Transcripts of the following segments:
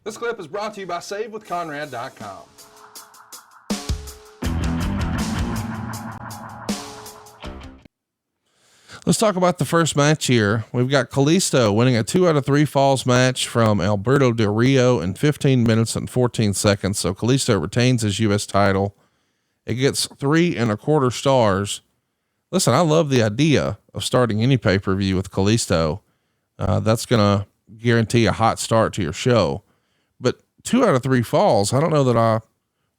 This clip is brought to you by SaveWithConrad.com. Let's talk about the first match here. We've got Kalisto winning a 2 out of 3 falls match from Alberto Del Rio in 15 minutes and 14 seconds. So Kalisto retains his U.S. title. It gets 3 1/4 stars. Listen, I love the idea of starting any pay-per-view with Kalisto. That's going to guarantee a hot start to your show. But 2 out of 3 falls, I don't know that I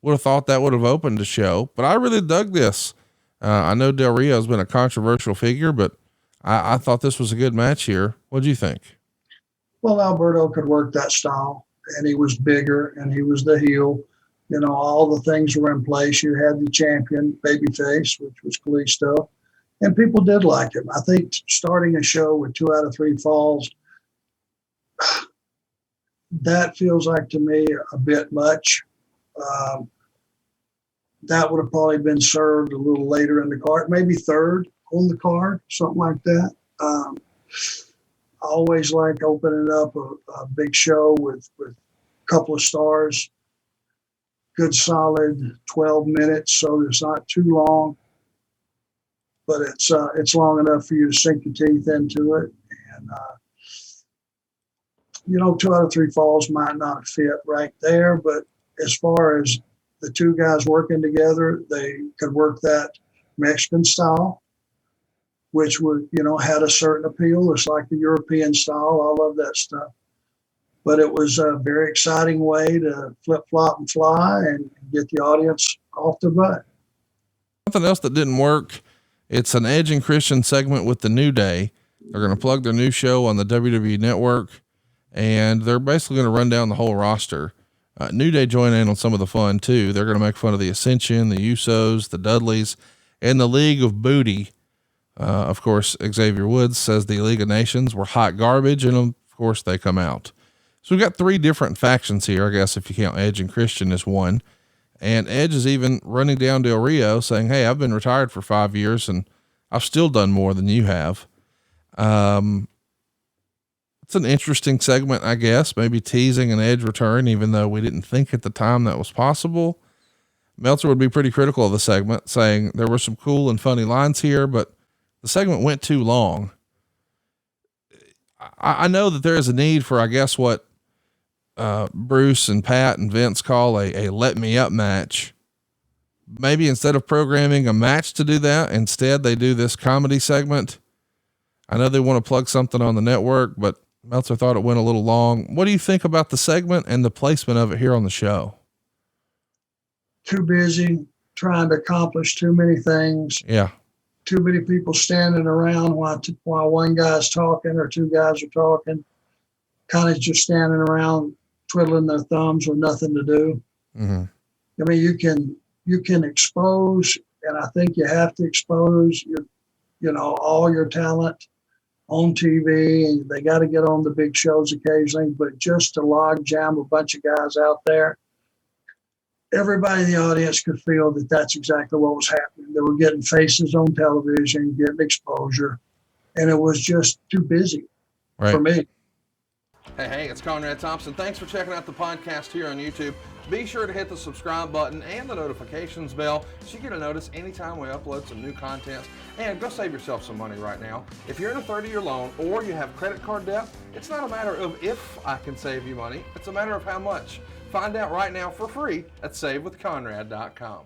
would have thought that would have opened the show, but I really dug this. I know Del Rio has been a controversial figure, but I thought this was a good match here. What do you think? Well, Alberto could work that style, and he was bigger, and he was the heel. You know, all the things were in place. You had the champion, babyface, which was Kalisto, and people did like him. I think starting a show with 2 out of 3 falls, that feels like to me a bit much. That would have probably been served a little later in the card, maybe third on the card, something like that. I always like opening up a big show with a couple of stars, good solid 12 minutes, so it's not too long, but it's long enough for you to sink your teeth into it. And, 2 out of 3 falls might not fit right there, but as far as the two guys working together, they could work that Mexican style, which would, had a certain appeal. It's like the European style. I love that stuff. But it was a very exciting way to flip, flop, and fly and get the audience off their butt. Something else that didn't work, it's an Edge and Christian segment with the New Day. They're going to plug their new show on the WWE Network, and they're basically going to run down the whole roster. New Day join in on some of the fun too. They're going to make fun of the Ascension, the Usos, the Dudleys, and the League of Booty. Of course, Xavier Woods says the League of Nations were hot garbage, and of course they come out. So we've got 3 different factions here, I guess, if you count Edge and Christian as one. And Edge is even running down Del Rio saying, "Hey, I've been retired for 5 years and I've still done more than you have." It's an interesting segment, I guess, maybe teasing an Edge return, even though we didn't think at the time that was possible. Meltzer would be pretty critical of the segment, saying there were some cool and funny lines here, but the segment went too long. I know that there is a need for, I guess, what Bruce and Pat and Vince call a let me up match. Maybe instead of programming a match to do that, instead they do this comedy segment. I know they want to plug something on the network, but Meltzer thought it went a little long. What do you think about the segment and the placement of it here on the show? Too busy trying to accomplish too many things. Yeah. Too many people standing around while one guy's talking or 2 guys are talking, kind of just standing around twiddling their thumbs with nothing to do. Mm-hmm. I mean, you can expose, and I think you have to expose all your talent on TV, and they got to get on the big shows occasionally, but just to log jam a bunch of guys out there, everybody in the audience could feel that that's exactly what was happening. They were getting faces on television, getting exposure, and it was just too busy for me. Hey, it's Conrad Thompson. Thanks for checking out the podcast here on YouTube. Be sure to hit the subscribe button and the notifications bell so you get a notice anytime we upload some new content. And go save yourself some money right now. If you're in a 30-year loan or you have credit card debt, it's not a matter of if I can save you money. It's a matter of how much. Find out right now for free at SaveWithConrad.com.